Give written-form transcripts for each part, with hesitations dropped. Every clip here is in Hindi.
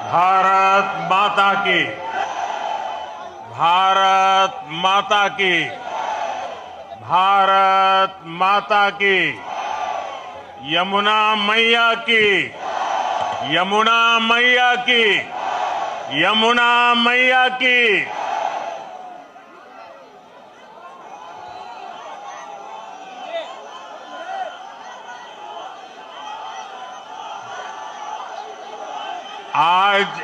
भारत माता की, भारत माता की, भारत माता की, यमुना मैया की, यमुना मैया की, यमुना मैया की। आज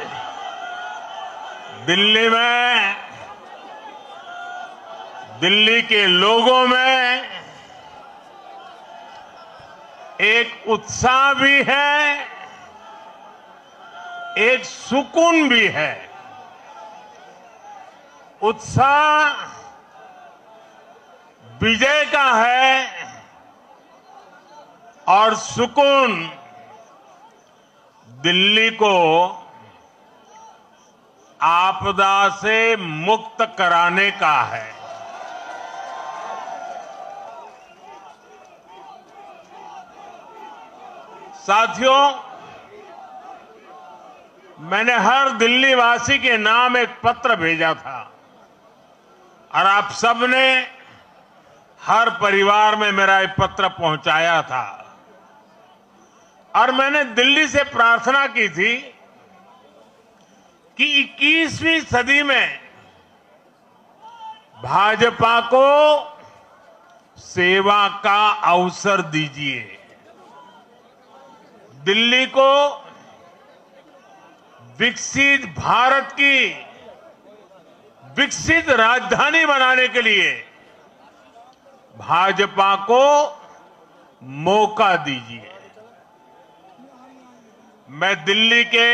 दिल्ली में, दिल्ली के लोगों में एक उत्साह भी है, एक सुकून भी है। उत्साह विजय का है और सुकून दिल्ली को आपदा से मुक्त कराने का है। साथियों, मैंने हर दिल्ली वासी के नाम एक पत्र भेजा था और आप सबने हर परिवार में मेरा एक पत्र पहुंचाया था और मैंने दिल्ली से प्रार्थना की थी कि 21वीं सदी में भाजपा को सेवा का अवसर दीजिए, दिल्ली को विकसित भारत की विकसित राजधानी बनाने के लिए भाजपा को मौका दीजिए। मैं दिल्ली के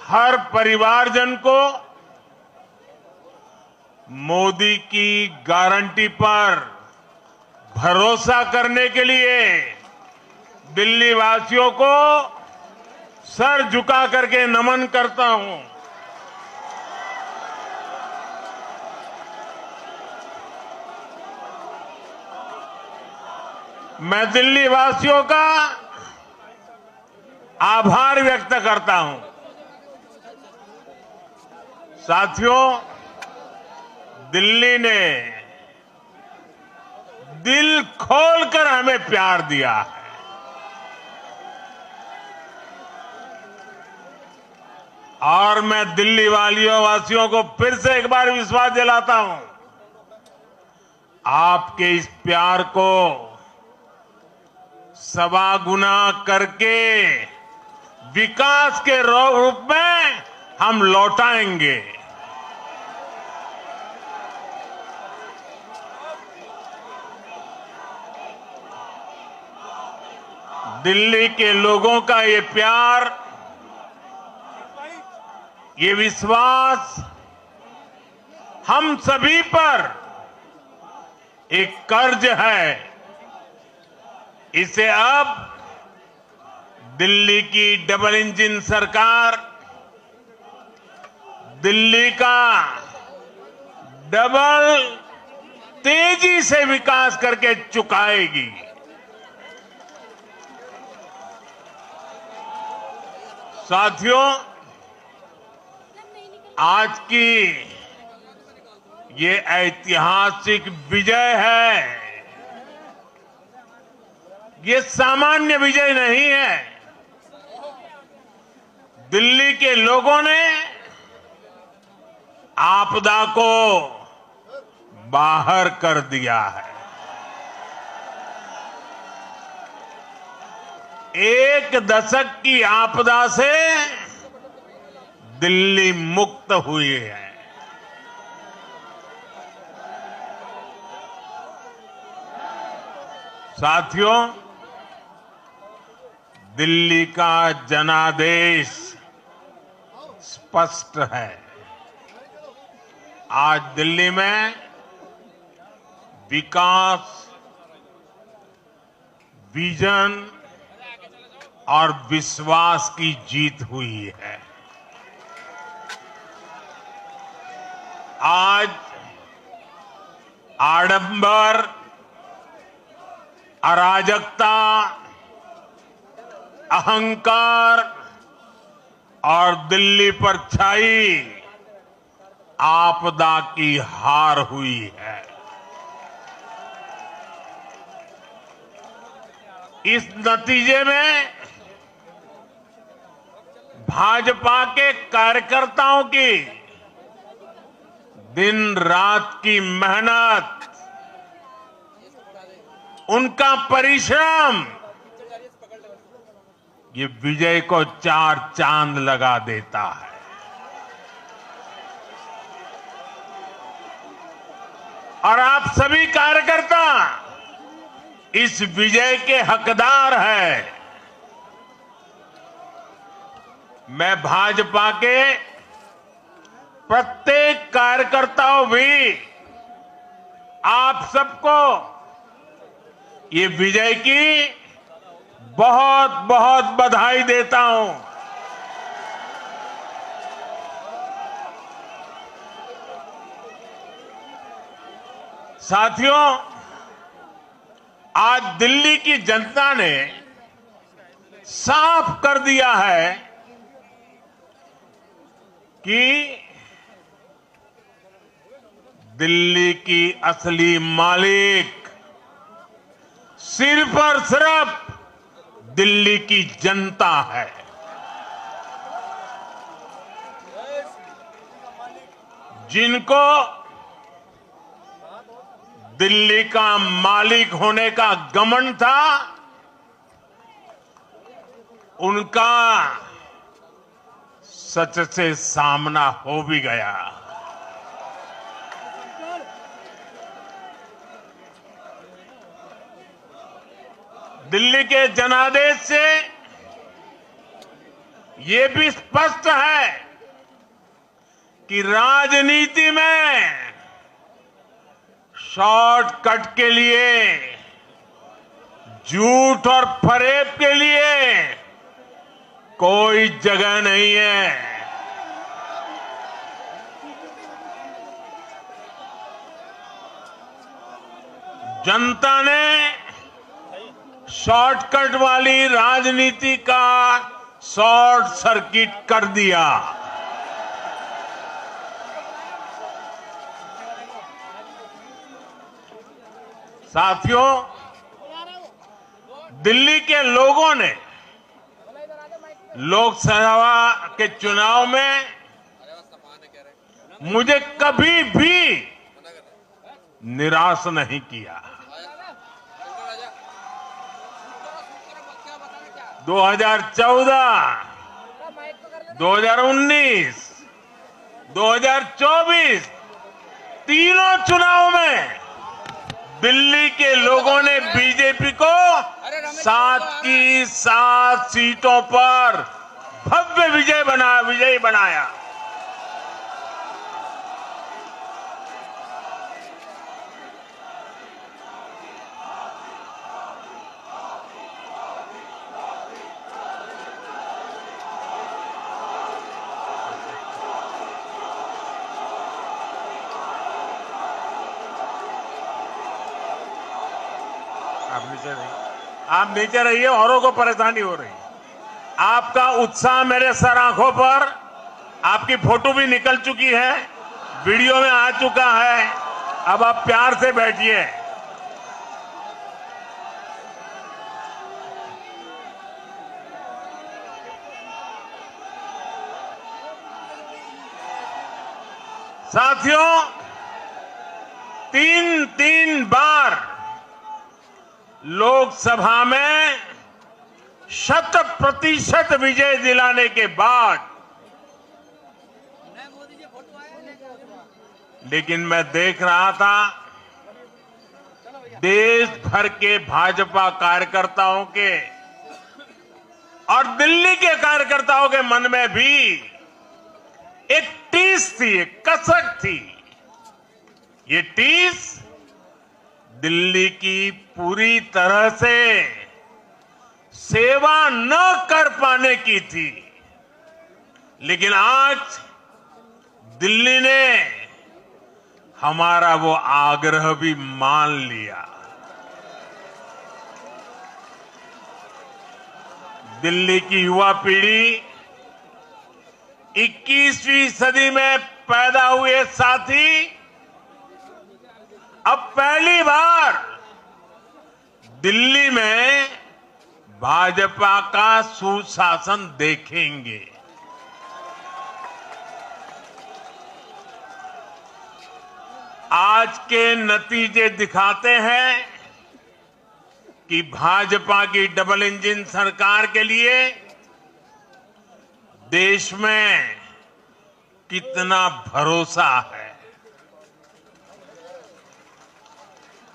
हर परिवारजन को मोदी की गारंटी पर भरोसा करने के लिए दिल्ली वासियों को सर झुका करके नमन करता हूं। मैं दिल्ली वासियों का आभार व्यक्त करता हूं। साथियों, दिल्ली ने दिल खोलकर हमें प्यार दिया है। और मैं दिल्ली वासियों को फिर से एक बार विश्वास दिलाता हूं, आपके इस प्यार को सवा गुना करके विकास के रूप में हम लौटाएंगे। दिल्ली के लोगों का ये प्यार, ये विश्वास हम सभी पर एक कर्ज है। इसे अब दिल्ली की डबल इंजन सरकार दिल्ली का डबल तेजी से विकास करके चुकाएगी। साथियों, आज की ये ऐतिहासिक विजय है। ये सामान्य विजय नहीं है। दिल्ली के लोगों ने आपदा को बाहर कर दिया है। एक दशक की आपदा से दिल्ली मुक्त हुई है। साथियों, दिल्ली का जनादेश स्पष्ट है। आज दिल्ली में विकास, विजन और विश्वास की जीत हुई है। आज आडंबर, अराजकता, अहंकार और दिल्ली पर छाई आपदा की हार हुई है। इस नतीजे में भाजपा के कार्यकर्ताओं की दिन रात की मेहनत, उनका परिश्रम ये विजय को चार चांद लगा देता है। और आप सभी कार्यकर्ता इस विजय के हकदार हैं। मैं भाजपा के प्रत्येक कार्यकर्ताओं भी आप सबको ये विजय की बहुत बहुत बधाई देता हूं। साथियों, आज दिल्ली की जनता ने साफ कर दिया है कि दिल्ली की असली मालिक सिर्फ और सिर्फ दिल्ली की जनता है। जिनको दिल्ली का मालिक होने का घमंड था, उनका सच से सामना हो भी गया। दिल्ली के जनादेश से ये भी स्पष्ट है कि राजनीति में शॉर्टकट के लिए, झूठ और फरेब के लिए कोई जगह नहीं है। जनता ने शॉर्टकट वाली राजनीति का शॉर्ट सर्किट कर दिया। साथियों, दिल्ली के लोगों ने लोकसभा के चुनाव में मुझे कभी भी निराश नहीं किया। 2014, 2019, 2024 तीनों चुनाव में दिल्ली के लोगों ने बीजेपी को 7 की 7 सीटों पर भव्य विजयी बनाया। आप नीचे रहिए, औरों को परेशानी हो रही है। आपका उत्साह मेरे सर आंखों पर, आपकी फोटो भी निकल चुकी है, वीडियो में आ चुका है। अब आप प्यार से बैठिए। साथियों, 3 बार लोकसभा में 100% विजय दिलाने के बाद, लेकिन मैं देख रहा था देश भर के भाजपा कार्यकर्ताओं के और दिल्ली के कार्यकर्ताओं के मन में भी एक टीस थी, एक कसक थी। ये टीस दिल्ली की पूरी तरह से सेवा न कर पाने की थी। लेकिन आज दिल्ली ने हमारा वो आग्रह भी मान लिया। दिल्ली की युवा पीढ़ी 21वीं सदी में पैदा हुए साथी अब पहली बार दिल्ली में भाजपा का सुशासन देखेंगे। आज के नतीजे दिखाते हैं कि भाजपा की डबल इंजन सरकार के लिए देश में कितना भरोसा है।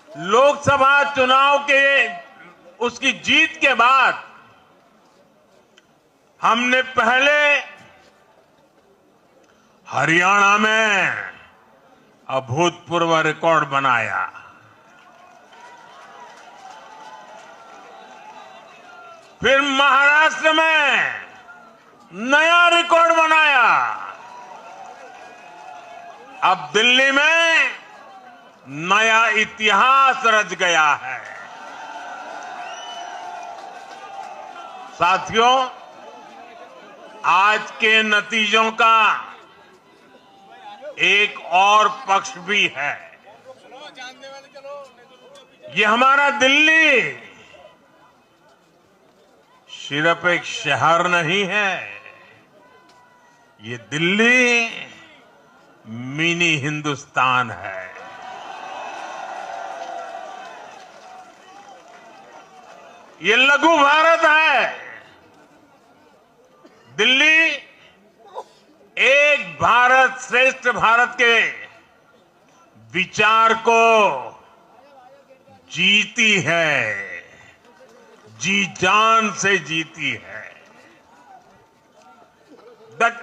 लोकसभा चुनाव के उसकी जीत के बाद हमने पहले हरियाणा में अभूतपूर्व रिकॉर्ड बनाया, फिर महाराष्ट्र में नया रिकॉर्ड बनाया, अब दिल्ली में नया इतिहास रच गया है। साथियों, आज के नतीजों का एक और पक्ष भी है। ये हमारा दिल्ली सिर्फ एक शहर नहीं है, ये दिल्ली मिनी हिंदुस्तान है। ये लघु भारत है। दिल्ली एक भारत श्रेष्ठ भारत के विचार को जीती है, जी जान से जीती है।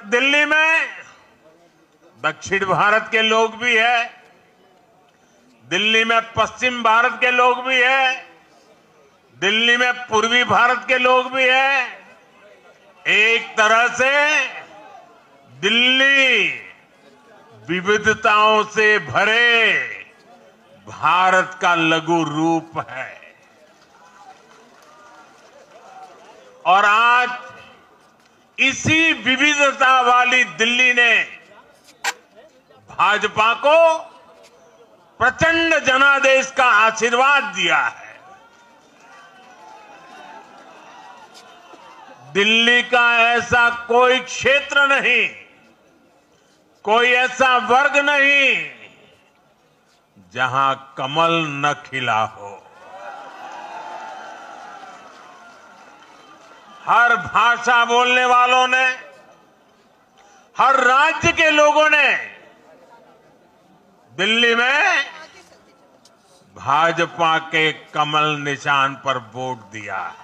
दिल्ली में दक्षिण भारत के लोग भी हैं, दिल्ली में पश्चिम भारत के लोग भी हैं, दिल्ली में पूर्वी भारत के लोग भी हैं। एक तरह से दिल्ली विविधताओं से भरे भारत का लघु रूप है। और आज इसी विविधता वाली दिल्ली ने भाजपा को प्रचंड जनादेश का आशीर्वाद दिया है। दिल्ली का ऐसा कोई क्षेत्र नहीं, कोई ऐसा वर्ग नहीं जहां कमल न खिला हो। हर भाषा बोलने वालों ने, हर राज्य के लोगों ने दिल्ली में भाजपा के कमल निशान पर वोट दिया है।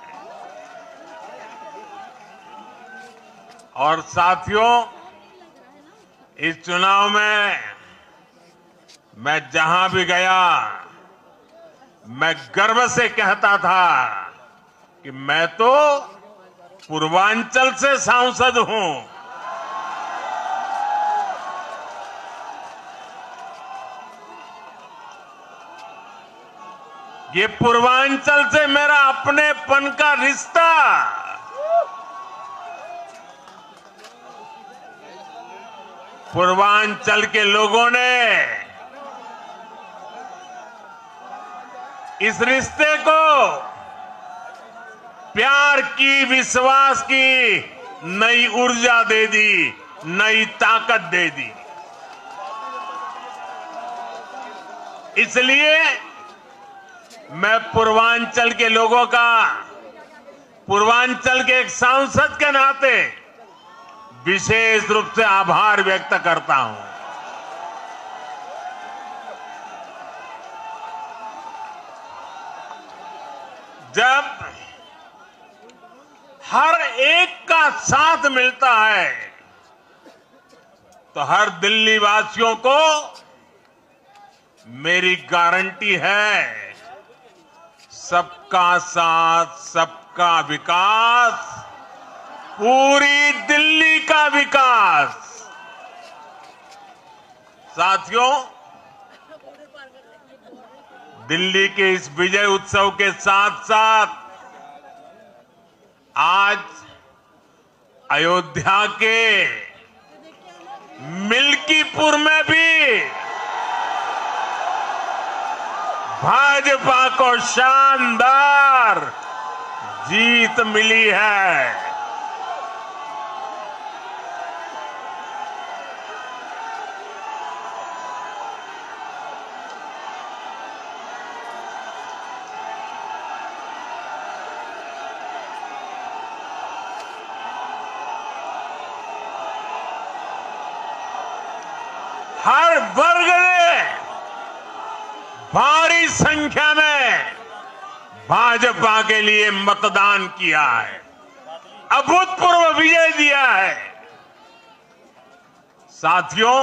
और साथियों, इस चुनाव में मैं जहां भी गया, मैं गर्व से कहता था कि मैं तो पूर्वांचल से सांसद हूं। ये पूर्वांचल से मेरा अपनेपन का रिश्ता, पूर्वांचल के लोगों ने इस रिश्ते को प्यार की, विश्वास की नई ऊर्जा दे दी, नई ताकत दे दी। इसलिए मैं पूर्वांचल के लोगों का, पूर्वांचल के एक सांसद के नाते विशेष रूप से आभार व्यक्त करता हूं। जब हर एक का साथ मिलता है तो हर दिल्ली वासियों को मेरी गारंटी है, सबका साथ, सबका विकास, पूरी दिल्ली का विकास। साथियों, दिल्ली के इस विजय उत्सव के साथ साथ आज अयोध्या के मिल्कीपुर में भी भाजपा को शानदार जीत मिली है। हर वर्ग ने भारी संख्या में भाजपा के लिए मतदान किया है, अभूतपूर्व विजय दिया है। साथियों,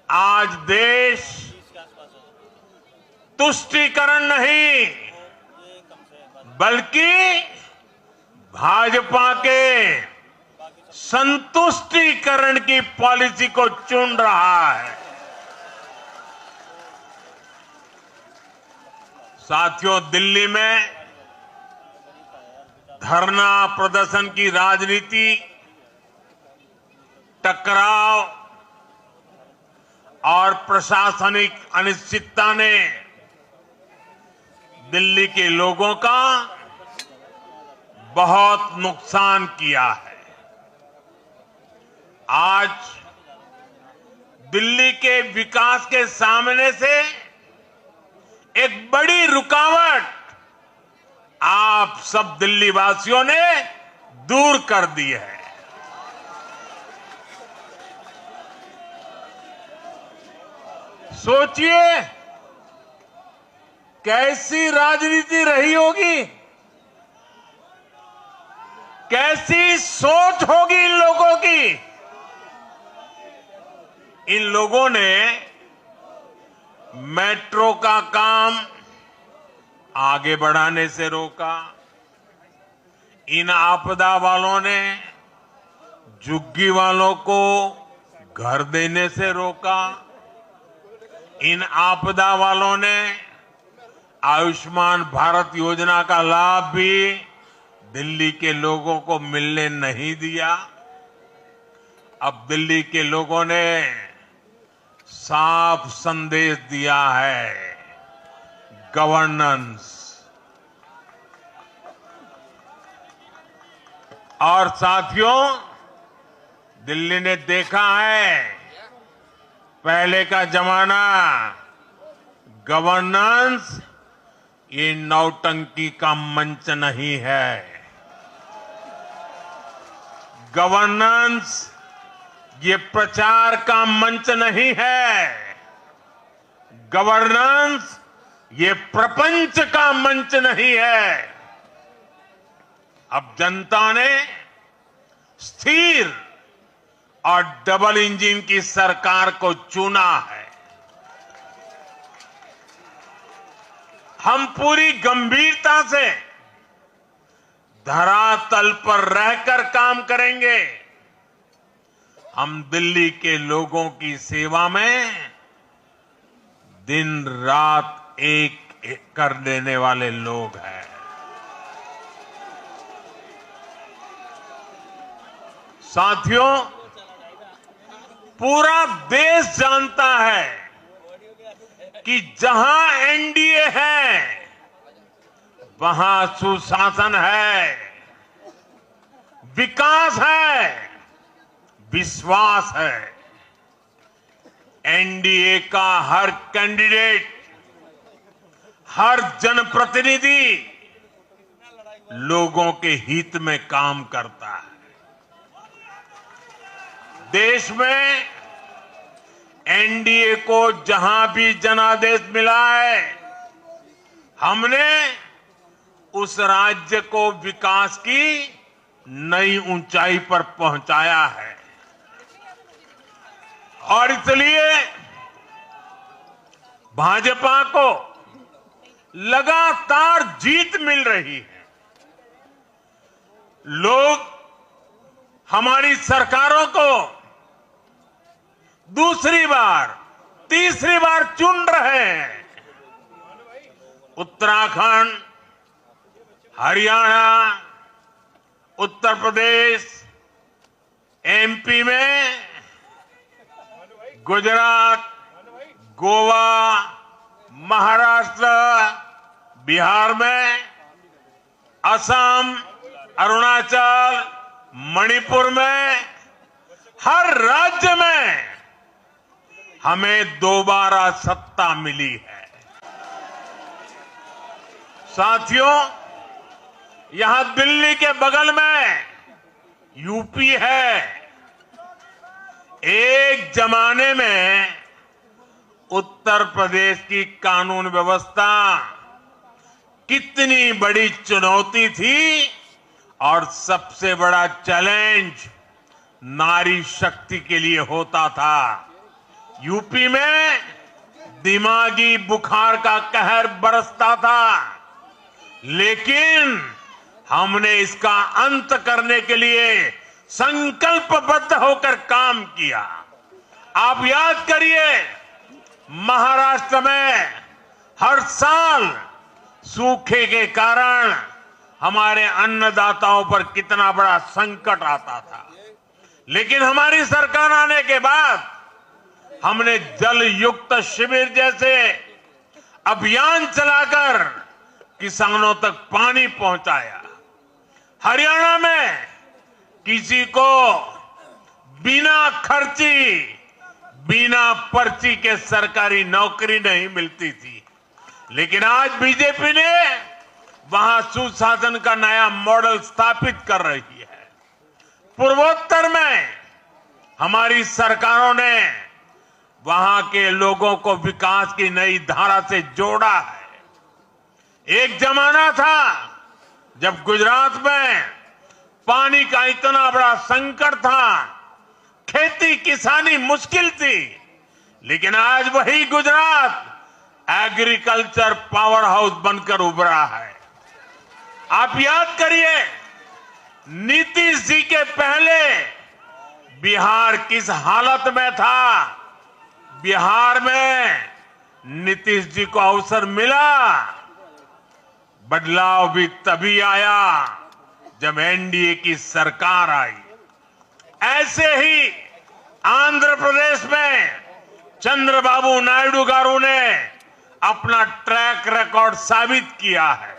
आज देश तुष्टीकरण नहीं बल्कि भाजपा के संतुष्टीकरण की पॉलिसी को चुन रहा है। साथियों, दिल्ली में धरना प्रदर्शन की राजनीति, टकराव और प्रशासनिक अनिश्चितता ने दिल्ली के लोगों का बहुत नुकसान किया है। आज दिल्ली के विकास के सामने से एक बड़ी रुकावट आप सब दिल्ली वासियों ने दूर कर दी है। सोचिए कैसी राजनीति रही होगी, कैसी सोच होगी इन लोगों की। इन लोगों ने मेट्रो का काम आगे बढ़ाने से रोका, इन आपदा वालों ने झुग्गी वालों को घर देने से रोका, इन आपदा वालों ने आयुष्मान भारत योजना का लाभ भी दिल्ली के लोगों को मिलने नहीं दिया। अब दिल्ली के लोगों ने साफ संदेश दिया है, गवर्नेंस। और साथियों, दिल्ली ने देखा है पहले का जमाना, गवर्नेंस ये नौटंकी का मंच नहीं है। गवर्नेंस ये प्रचार का मंच नहीं है। गवर्नेंस ये प्रपंच का मंच नहीं है। अब जनता ने स्थिर और डबल इंजन की सरकार को चुना है। हम पूरी गंभीरता से धरातल पर रहकर काम करेंगे। हम दिल्ली के लोगों की सेवा में दिन रात एक कर देने वाले लोग हैं। साथियों, पूरा देश जानता है कि जहां एनडीए है वहां सुशासन है, विकास है, विश्वास है। एनडीए का हर कैंडिडेट, हर जनप्रतिनिधि लोगों के हित में काम करता है। देश में एनडीए को जहां भी जनादेश मिला है, हमने उस राज्य को विकास की नई ऊंचाई पर पहुंचाया है। और इसलिए भाजपा को लगातार जीत मिल रही है। लोग हमारी सरकारों को दूसरी बार, तीसरी बार चुन रहे हैं। उत्तराखंड, हरियाणा, उत्तर प्रदेश, एमपी में गुजरात, गोवा, महाराष्ट्र, बिहार में, असम, अरुणाचल, मणिपुर में, हर राज्य में हमें दोबारा सत्ता मिली है। साथियों, यहां दिल्ली के बगल में यूपी है। एक जमाने में उत्तर प्रदेश की कानून व्यवस्था कितनी बड़ी चुनौती थी और सबसे बड़ा चैलेंज नारी शक्ति के लिए होता था। यूपी में दिमागी बुखार का कहर बरसता था, लेकिन हमने इसका अंत करने के लिए संकल्पबद्ध होकर काम किया। आप याद करिए, महाराष्ट्र में हर साल सूखे के कारण हमारे अन्नदाताओं पर कितना बड़ा संकट आता था, लेकिन हमारी सरकार आने के बाद हमने जल युक्त शिविर जैसे अभियान चलाकर किसानों तक पानी पहुंचाया। हरियाणा में किसी को बिना खर्ची, बिना पर्ची के सरकारी नौकरी नहीं मिलती थी, लेकिन आज बीजेपी ने वहां सुशासन का नया मॉडल स्थापित कर रही है। पूर्वोत्तर में हमारी सरकारों ने वहां के लोगों को विकास की नई धारा से जोड़ा है। एक जमाना था जब गुजरात में पानी का इतना बड़ा संकट था, खेती किसानी मुश्किल थी, लेकिन आज वही गुजरात एग्रीकल्चर पावर हाउस बनकर उभरा है। आप याद करिए, नीतीश जी के पहले बिहार किस हालत में था। बिहार में नीतीश जी को अवसर मिला, बदलाव भी तभी आया जब एनडीए की सरकार आई। ऐसे ही आंध्र प्रदेश में चंद्रबाबू नायडू गारू ने अपना ट्रैक रिकॉर्ड साबित किया है।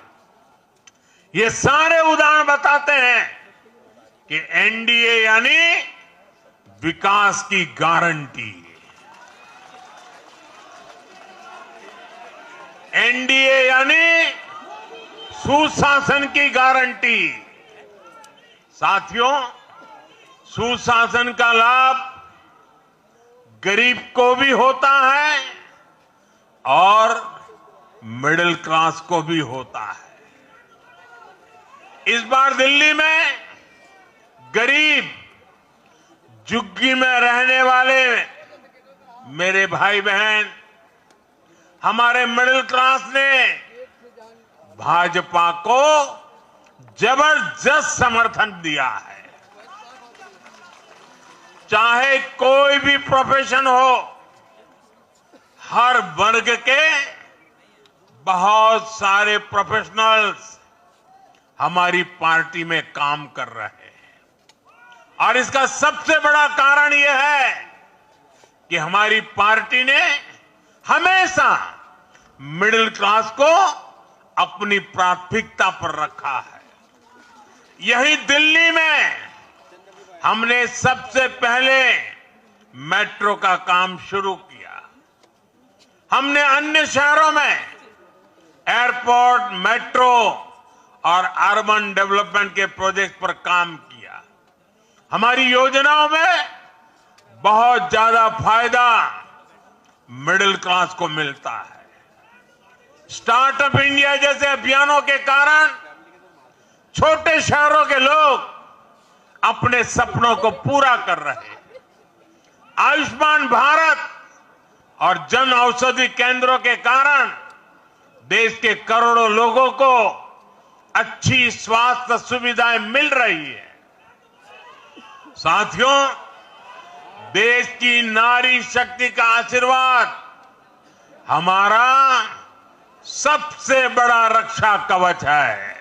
ये सारे उदाहरण बताते हैं कि एनडीए यानी विकास की गारंटी। एनडीए यानी सुशासन की गारंटी। साथियों, सुशासन का लाभ गरीब को भी होता है और मिडिल क्लास को भी होता है। इस बार दिल्ली में गरीब, झुग्गी में रहने वाले मेरे भाई बहन, हमारे मिडिल क्लास ने भाजपा को जबरदस्त समर्थन दिया है। चाहे कोई भी प्रोफेशन हो, हर वर्ग के बहुत सारे प्रोफेशनल्स हमारी पार्टी में काम कर रहे हैं। और इसका सबसे बड़ा कारण यह है कि हमारी पार्टी ने हमेशा मिडिल क्लास को अपनी प्राथमिकता पर रखा है। यही दिल्ली में हमने सबसे पहले मेट्रो का काम शुरू किया। हमने अन्य शहरों में एयरपोर्ट, मेट्रो और अर्बन डेवलपमेंट के प्रोजेक्ट पर काम किया। हमारी योजनाओं में बहुत ज्यादा फायदा मिडिल क्लास को मिलता है। स्टार्टअप इंडिया जैसे अभियानों के कारण छोटे शहरों के लोग अपने सपनों को पूरा कर रहे हैं। आयुष्मान भारत और जन औषधि केंद्रों के कारण देश के करोड़ों लोगों को अच्छी स्वास्थ्य सुविधाएं मिल रही है। साथियों, देश की नारी शक्ति का आशीर्वाद हमारा सबसे बड़ा रक्षा कवच है।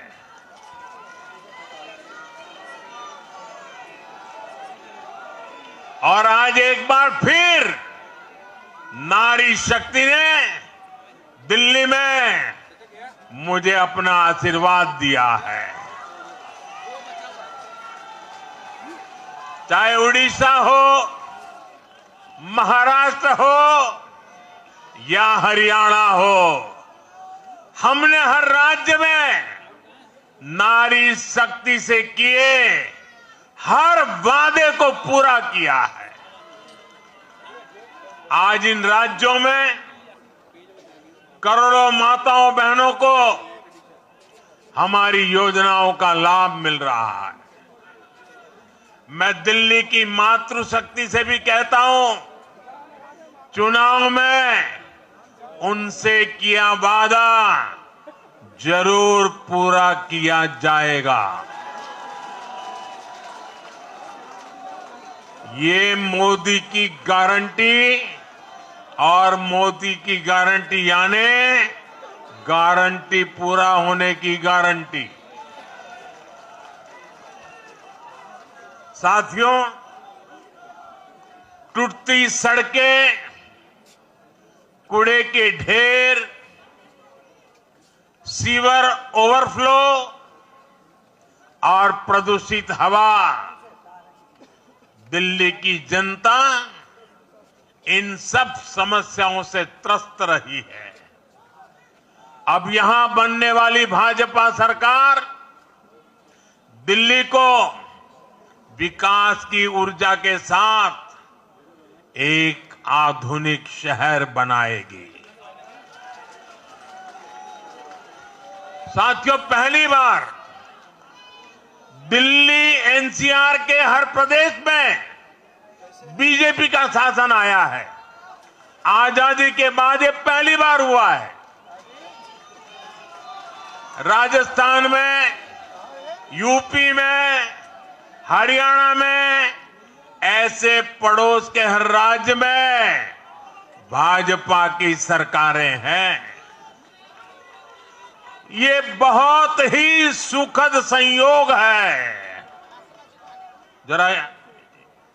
और आज एक बार फिर नारी शक्ति ने दिल्ली में मुझे अपना आशीर्वाद दिया है। चाहे उड़ीसा हो, महाराष्ट्र हो या हरियाणा हो, हमने हर राज्य में नारी शक्ति से किए हर वादे को पूरा किया है। आज इन राज्यों में करोड़ों माताओं बहनों को हमारी योजनाओं का लाभ मिल रहा है। मैं दिल्ली की मातृशक्ति से भी कहता हूं, चुनाव में उनसे किया वादा जरूर पूरा किया जाएगा। ये मोदी की गारंटी और मोदी की गारंटी यानी गारंटी पूरा होने की गारंटी। साथियों, टूटती सड़कें, कूड़े के ढेर, सीवर ओवरफ्लो और प्रदूषित हवा, दिल्ली की जनता इन सब समस्याओं से त्रस्त रही है। अब यहां बनने वाली भाजपा सरकार दिल्ली को विकास की ऊर्जा के साथ एक आधुनिक शहर बनाएगी। साथियों, पहली बार दिल्ली एनसीआर के हर प्रदेश में बीजेपी का शासन आया है। आजादी के बाद ये पहली बार हुआ है। राजस्थान में, यूपी में, हरियाणा में, ऐसे पड़ोस के हर राज्य में भाजपा की सरकारें हैं। ये बहुत ही सुखद संयोग है। जरा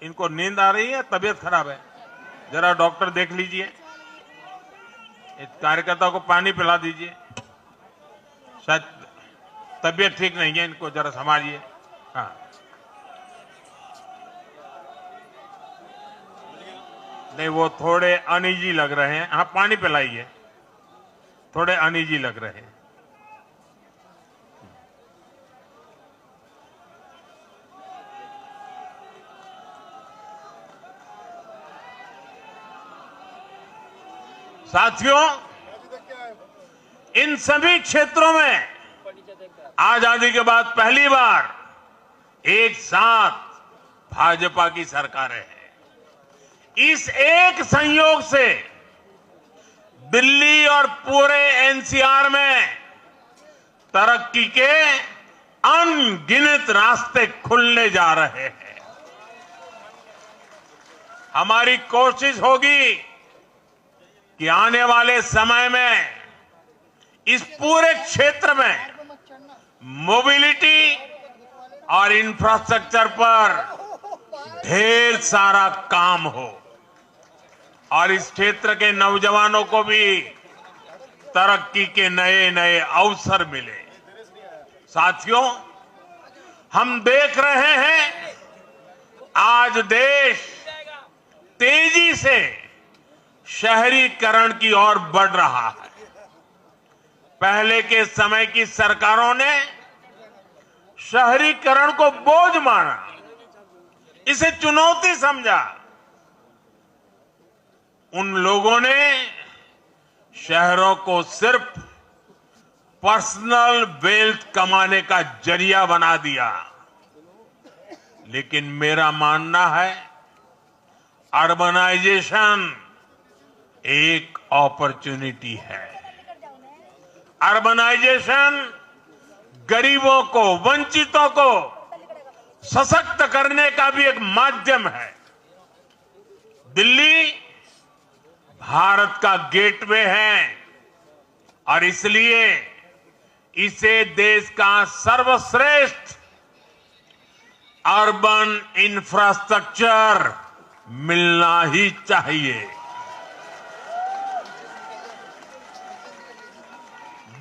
इनको नींद आ रही है, तबीयत खराब है, जरा डॉक्टर देख लीजिए। इस कार्यकर्ता को पानी पिला दीजिए, शायद तबीयत ठीक नहीं है, इनको जरा संभालिए। हाँ, नहीं, वो थोड़े अनईजी लग रहे हैं। हाँ, पानी पिलाइए, थोड़े अनईजी लग रहे हैं। साथियों, इन सभी क्षेत्रों में आजादी के बाद पहली बार एक साथ भाजपा की सरकारें हैं। इस एक संयोग से दिल्ली और पूरे एनसीआर में तरक्की के अनगिनत रास्ते खुलने जा रहे हैं। हमारी कोशिश होगी कि आने वाले समय में इस पूरे क्षेत्र में मोबिलिटी और इंफ्रास्ट्रक्चर पर ढेर सारा काम हो और इस क्षेत्र के नौजवानों को भी तरक्की के नए नए अवसर मिले। साथियों, हम देख रहे हैं आज देश तेजी से शहरीकरण की ओर बढ़ रहा है। पहले के समय की सरकारों ने शहरीकरण को बोझ माना, इसे चुनौती समझा। उन लोगों ने शहरों को सिर्फ पर्सनल वेल्थ कमाने का जरिया बना दिया। लेकिन मेरा मानना है, अर्बनाइजेशन एक अपॉर्चुनिटी है। अर्बनाइजेशन गरीबों को, वंचितों को सशक्त करने का भी एक माध्यम है। दिल्ली भारत का गेटवे है और इसलिए इसे देश का सर्वश्रेष्ठ अर्बन इंफ्रास्ट्रक्चर मिलना ही चाहिए।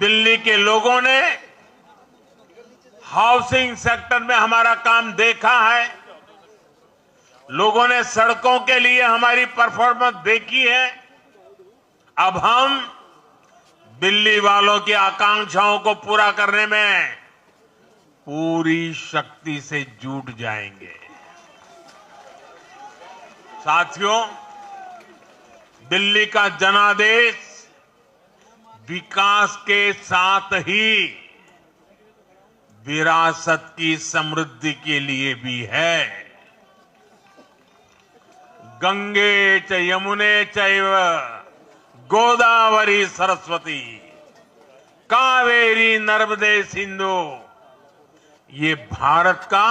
दिल्ली के लोगों ने हाउसिंग सेक्टर में हमारा काम देखा है, लोगों ने सड़कों के लिए हमारी परफॉर्मेंस देखी है। अब हम दिल्ली वालों की आकांक्षाओं को पूरा करने में पूरी शक्ति से जुट जाएंगे। साथियों, दिल्ली का जनादेश विकास के साथ ही विरासत की समृद्धि के लिए भी है। गंगे च यमुने चैव गोदावरी सरस्वती कावेरी नर्मदे सिंधु, ये भारत का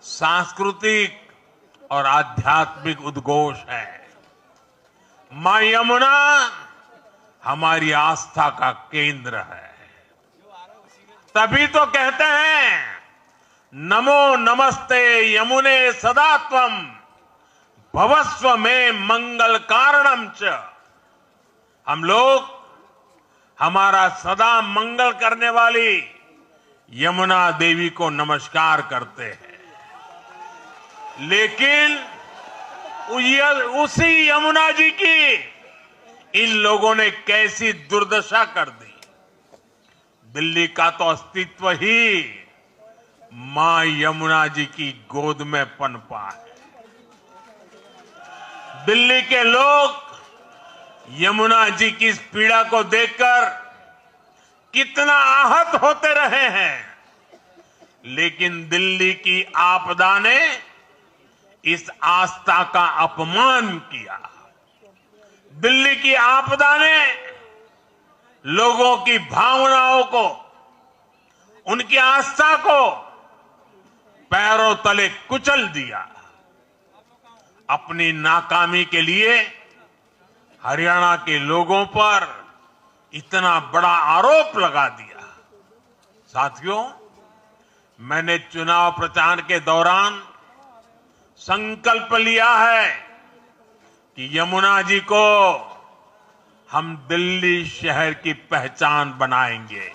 सांस्कृतिक और आध्यात्मिक उद्घोष है। मां यमुना हमारी आस्था का केंद्र है। तभी तो कहते हैं नमो नमस्ते यमुने सदा त्वम भवस्व में मंगल कारणम च। हम लोग हमारा सदा मंगल करने वाली यमुना देवी को नमस्कार करते हैं, लेकिन उसी यमुना जी की इन लोगों ने कैसी दुर्दशा कर दी। दिल्ली का तो अस्तित्व ही मां यमुना जी की गोद में पनपा है। दिल्ली के लोग यमुना जी की इस पीड़ा को देखकर कितना आहत होते रहे हैं, लेकिन दिल्ली की आपदा ने इस आस्था का अपमान किया। दिल्ली की आपदा ने लोगों की भावनाओं को, उनकी आस्था को पैरों तले कुचल दिया। अपनी नाकामी के लिए हरियाणा के लोगों पर इतना बड़ा आरोप लगा दिया। साथियों, मैंने चुनाव प्रचार के दौरान संकल्प लिया है कि यमुना जी को हम दिल्ली शहर की पहचान बनाएंगे।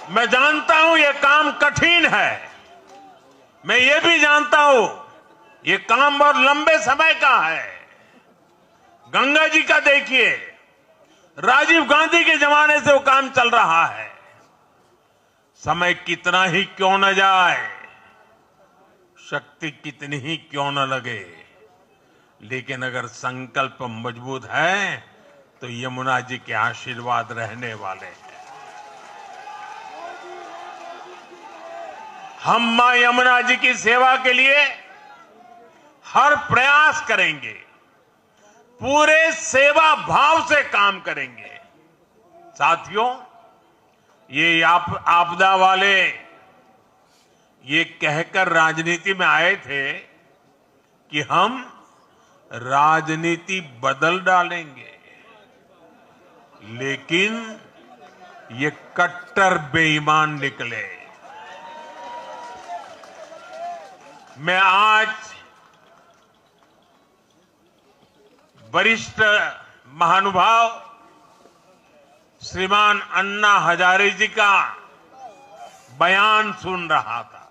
मैं जानता हूं ये काम कठिन है, मैं ये भी जानता हूं ये काम बहुत लंबे समय का है। गंगा जी का देखिए, राजीव गांधी के जमाने से वो काम चल रहा है। समय कितना ही क्यों न जाए, शक्ति कितनी ही क्यों न लगे, लेकिन अगर संकल्प मजबूत है तो यमुना जी के आशीर्वाद रहने वाले हैं। हम मां यमुना जी की सेवा के लिए हर प्रयास करेंगे, पूरे सेवा भाव से काम करेंगे। साथियों, ये आपदा वाले ये कहकर राजनीति में आए थे कि हम राजनीति बदल डालेंगे, लेकिन ये कट्टर बेईमान निकले। मैं आज वरिष्ठ महानुभाव श्रीमान अन्ना हजारे जी का बयान सुन रहा था।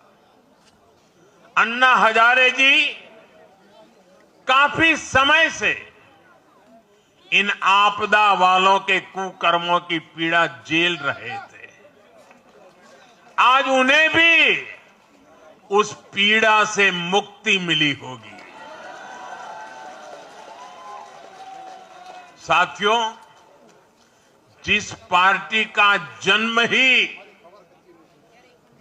अन्ना हजारे जी काफी समय से इन आपदा वालों के कुकर्मों की पीड़ा झेल रहे थे। आज उन्हें भी उस पीड़ा से मुक्ति मिली होगी। साथियों, जिस पार्टी का जन्म ही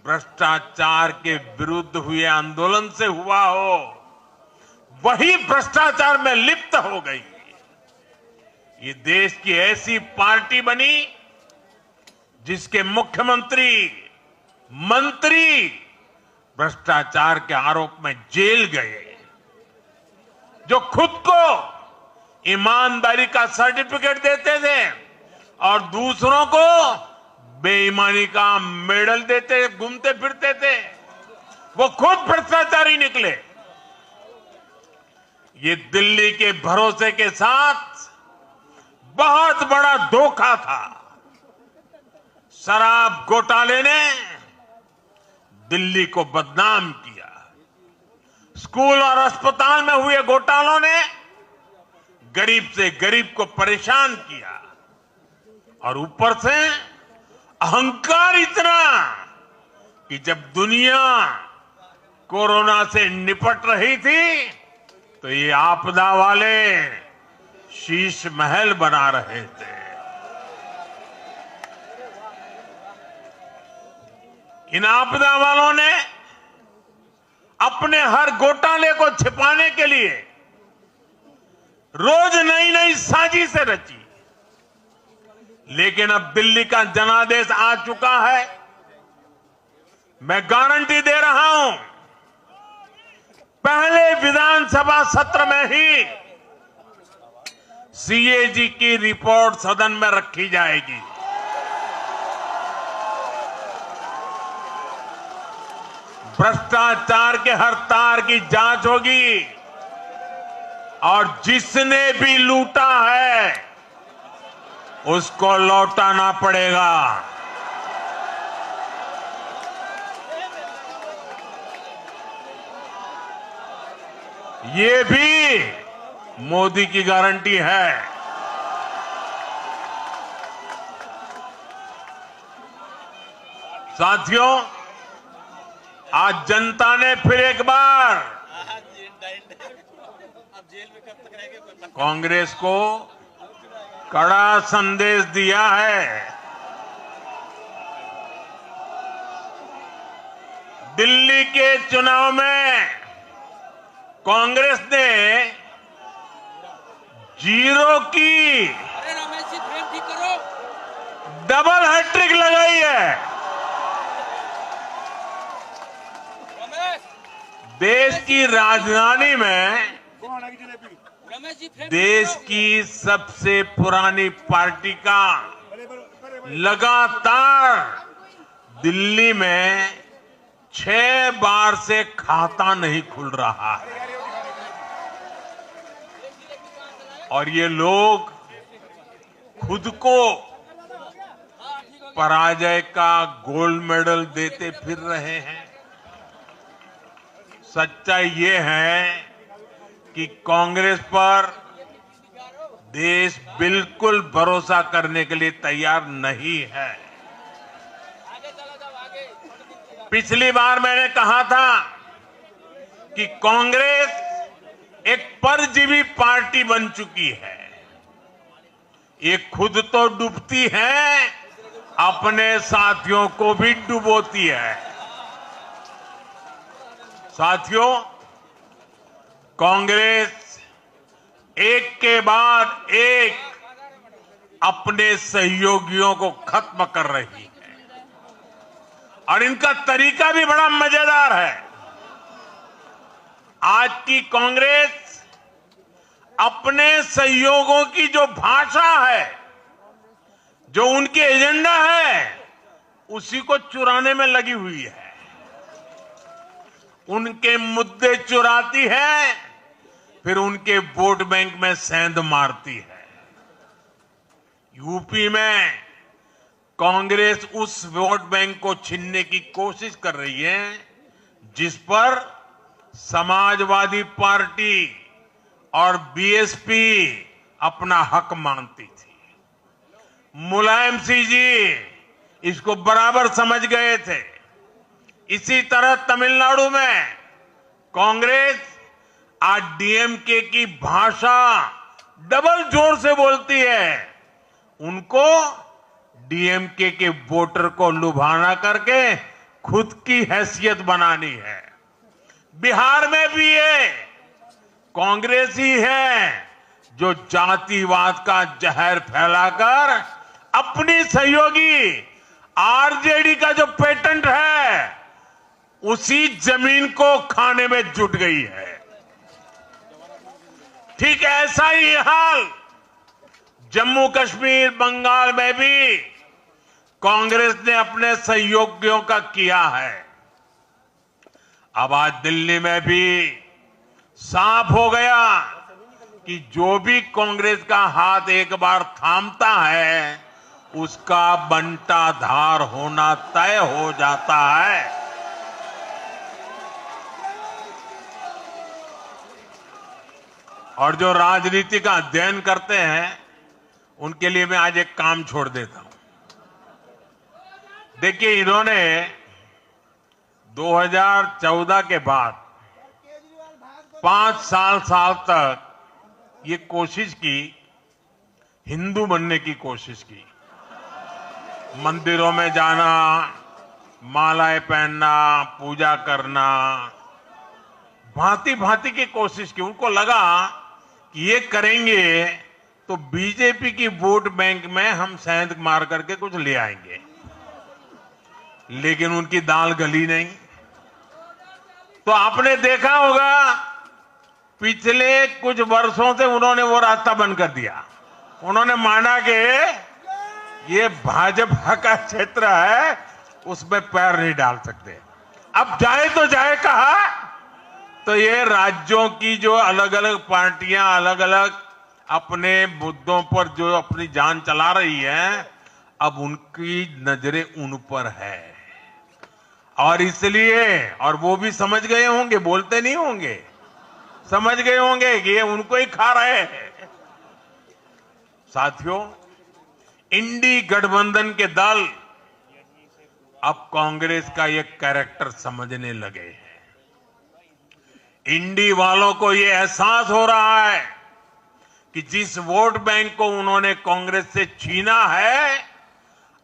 भ्रष्टाचार के विरुद्ध हुए आंदोलन से हुआ हो, वही भ्रष्टाचार में लिप्त हो गई। ये देश की ऐसी पार्टी बनी जिसके मुख्यमंत्री, मंत्री भ्रष्टाचार के आरोप में जेल गए, जो खुद को ईमानदारी का सर्टिफिकेट देते थे और दूसरों को बेईमानी का मेडल देते घूमते फिरते थे, वो खुद भ्रष्टाचारी निकले। ये दिल्ली के भरोसे के साथ बहुत बड़ा धोखा था। शराब घोटाले ने दिल्ली को बदनाम किया। स्कूल और अस्पताल में हुए घोटालों ने गरीब से गरीब को परेशान किया। और ऊपर से अहंकार इतना कि जब दुनिया कोरोना से निपट रही थी तो ये आपदा वाले शीश महल बना रहे थे। इन आपदा वालों ने अपने हर घोटाले को छिपाने के लिए रोज नई नई साजिशें रची। लेकिन अब दिल्ली का जनादेश आ चुका है। मैं गारंटी दे रहा हूं, पहले विधानसभा सत्र में ही सीएजी की रिपोर्ट सदन में रखी जाएगी। भ्रष्टाचार के हर तार की जांच होगी और जिसने भी लूटा है उसको लौटाना पड़ेगा। ये भी मोदी की गारंटी है। साथियों, आज जनता ने फिर एक बार कांग्रेस को कड़ा संदेश दिया है। दिल्ली के चुनाव में कांग्रेस ने जीरो की डबल हैट्रिक लगाई है। देश की राजधानी में देश की सबसे पुरानी पार्टी का लगातार दिल्ली में 6 बार से खाता नहीं खुल रहा है। और ये लोग खुद को पराजय का गोल्ड मेडल देते फिर रहे हैं। सच्चाई ये है कि कांग्रेस पर देश बिल्कुल भरोसा करने के लिए तैयार नहीं है। पिछली बार मैंने कहा था कि कांग्रेस एक परजीवी पार्टी बन चुकी है। ये खुद तो डूबती है, अपने साथियों को भी डुबोती है। साथियों, कांग्रेस एक के बाद एक अपने सहयोगियों को खत्म कर रही है और इनका तरीका भी बड़ा मजेदार है। आज की कांग्रेस अपने सहयोगों की जो भाषा है, जो उनके एजेंडा है, उसी को चुराने में लगी हुई है। उनके मुद्दे चुराती है, फिर उनके वोट बैंक में सेंध मारती है। यूपी में कांग्रेस उस वोट बैंक को छीनने की कोशिश कर रही है जिस पर समाजवादी पार्टी और बीएसपी अपना हक मानती थी। मुलायम सिंह जी इसको बराबर समझ गए थे। इसी तरह तमिलनाडु में कांग्रेस आज डीएमके की भाषा डबल जोर से बोलती है। उनको डीएमके के वोटर को लुभाना करके खुद की हैसियत बनानी है। बिहार में भी ये कांग्रेस ही है जो जातिवाद का जहर फैलाकर अपनी सहयोगी आरजेडी का जो पेटेंट है उसी जमीन को खाने में जुट गई है। ठीक ऐसा ही हाल जम्मू कश्मीर, बंगाल में भी कांग्रेस ने अपने सहयोगियों का किया है। अब आज दिल्ली में भी साफ हो गया कि जो भी कांग्रेस का हाथ एक बार थामता है उसका बंटाधार होना तय हो जाता है। और जो राजनीति का अध्ययन करते हैं उनके लिए मैं आज एक काम छोड़ देता हूं। देखिए, इन्होंने 2014 के बाद 5 साल तक ये कोशिश की, हिंदू बनने की कोशिश की। मंदिरों में जाना, मालाएं पहनना, पूजा करना, भांति भांति की कोशिश की। उनको लगा कि ये करेंगे तो बीजेपी की वोट बैंक में हम सेंध मार करके कुछ ले आएंगे, लेकिन उनकी दाल गली नहीं। तो आपने देखा होगा पिछले कुछ वर्षों से उन्होंने वो रास्ता बंद कर दिया। उन्होंने माना कि ये भाजपा का क्षेत्र है, उसमें पैर नहीं डाल सकते। अब जाए तो जाए कहा, तो ये राज्यों की जो अलग अलग पार्टियां अलग अलग अपने मुद्दों पर जो अपनी जान चला रही हैं, अब उनकी नजरें उन पर है। और इसलिए, और वो भी समझ गए होंगे, बोलते नहीं होंगे, समझ गए होंगे कि ये उनको ही खा रहे हैं। साथियों, इंडी गठबंधन के दल अब कांग्रेस का ये कैरेक्टर समझने लगे हैं। इंडी वालों को ये एहसास हो रहा है कि जिस वोट बैंक को उन्होंने कांग्रेस से छीना है,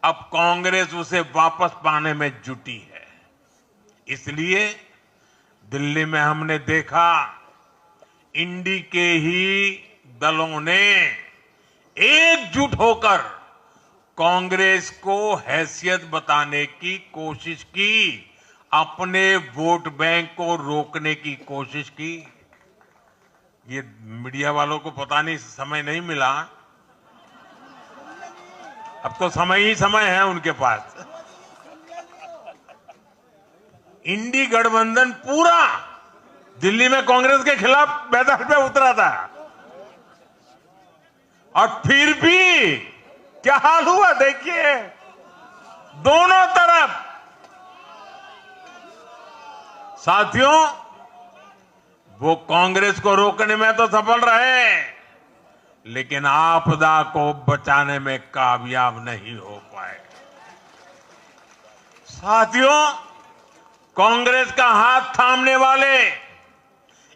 अब कांग्रेस उसे वापस पाने में जुटी है। इसलिए दिल्ली में हमने देखा, इंडी के ही दलों ने एकजुट होकर कांग्रेस को हैसियत बताने की कोशिश की, अपने वोट बैंक को रोकने की कोशिश की। ये मीडिया वालों को पता नहीं, समय नहीं मिला। अब तो समय ही समय है उनके पास। इंडी गठबंधन पूरा दिल्ली में कांग्रेस के खिलाफ मैदान पे उतरा था, और फिर भी क्या हाल हुआ देखिए, दोनों तरफ। साथियों, वो कांग्रेस को रोकने में तो सफल रहे, लेकिन आपदा को बचाने में कामयाब नहीं हो पाए। साथियों, कांग्रेस का हाथ थामने वाले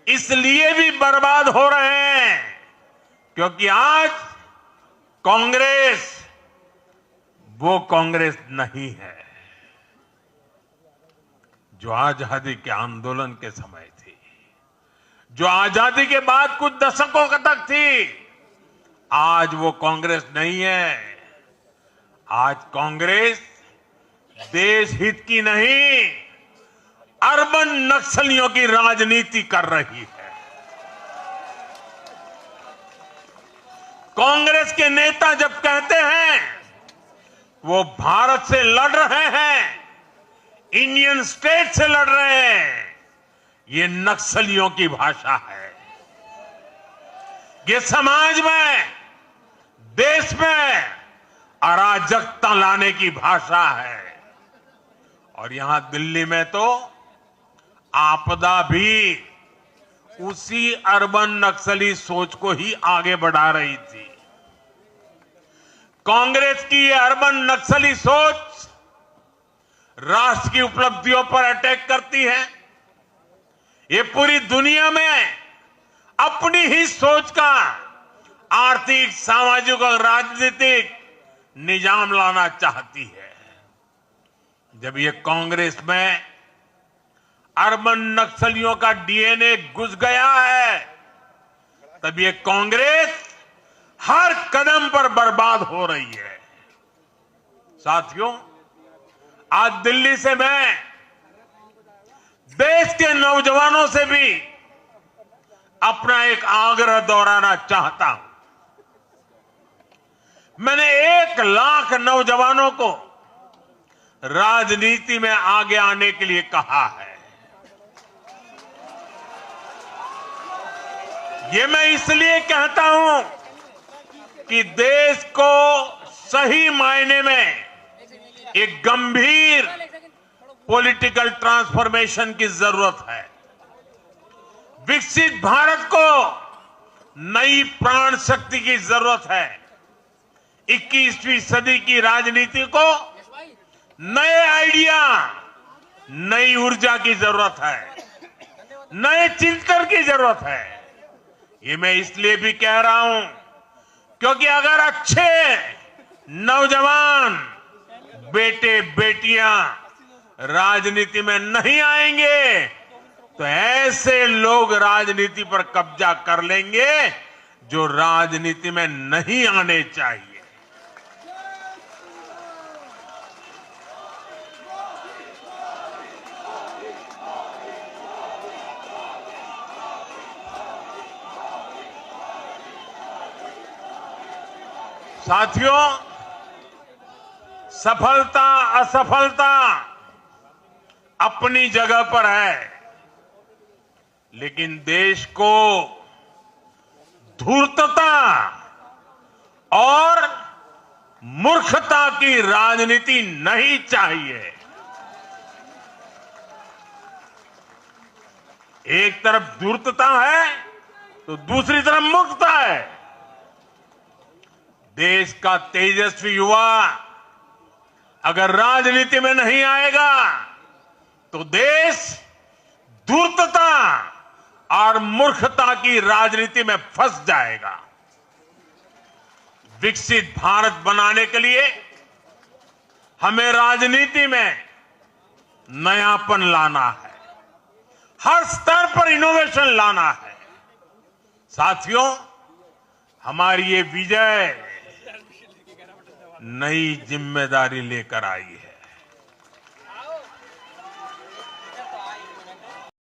इसलिए भी बर्बाद हो रहे हैं क्योंकि आज कांग्रेस वो कांग्रेस नहीं है जो आजादी के आंदोलन के समय थी, जो आजादी के बाद कुछ दशकों तक थी। आज वो कांग्रेस नहीं है। आज कांग्रेस देश हित की नहीं, अर्बन नक्सलियों की राजनीति कर रही है। कांग्रेस के नेता जब कहते हैं वो भारत से लड़ रहे हैं, इंडियन स्टेट से लड़ रहे हैं, ये नक्सलियों की भाषा है। ये समाज में, देश में अराजकता लाने की भाषा है। और यहां दिल्ली में तो आपदा भी उसी अर्बन नक्सली सोच को ही आगे बढ़ा रही थी। कांग्रेस की ये अर्बन नक्सली सोच राष्ट्र की उपलब्धियों पर अटैक करती है। ये पूरी दुनिया में अपनी ही सोच का आर्थिक, सामाजिक और राजनीतिक निजाम लाना चाहती है। जब ये कांग्रेस में अर्बन नक्सलियों का डीएनए घुस गया है, तब ये कांग्रेस हर कदम पर बर्बाद हो रही है। साथियों, आज दिल्ली से मैं देश के नौजवानों से भी अपना एक आग्रह दोहराना चाहता हूं। मैंने 1 लाख नौजवानों को राजनीति में आगे आने के लिए कहा है। ये मैं इसलिए कहता हूं कि देश को सही मायने में एक गंभीर पॉलिटिकल ट्रांसफॉर्मेशन की जरूरत है। विकसित भारत को नई प्राण शक्ति की जरूरत है। 21वीं सदी की राजनीति को नए आइडिया, नई ऊर्जा की जरूरत है, नए चिंतन की जरूरत है। ये मैं इसलिए भी कह रहा हूं क्योंकि अगर अच्छे नौजवान बेटे बेटियां राजनीति में नहीं आएंगे तो ऐसे लोग राजनीति पर कब्जा कर लेंगे जो राजनीति में नहीं आने चाहिए। साथियों, सफलता असफलता अपनी जगह पर है, लेकिन देश को धूर्तता और मूर्खता की राजनीति नहीं चाहिए। एक तरफ धूर्तता है तो दूसरी तरफ मूर्खता है। देश का तेजस्वी युवा अगर राजनीति में नहीं आएगा तो देश धूर्तता और मूर्खता की राजनीति में फंस जाएगा। विकसित भारत बनाने के लिए हमें राजनीति में नयापन लाना है, हर स्तर पर इनोवेशन लाना है। साथियों, हमारी ये विजय नई जिम्मेदारी लेकर आई है।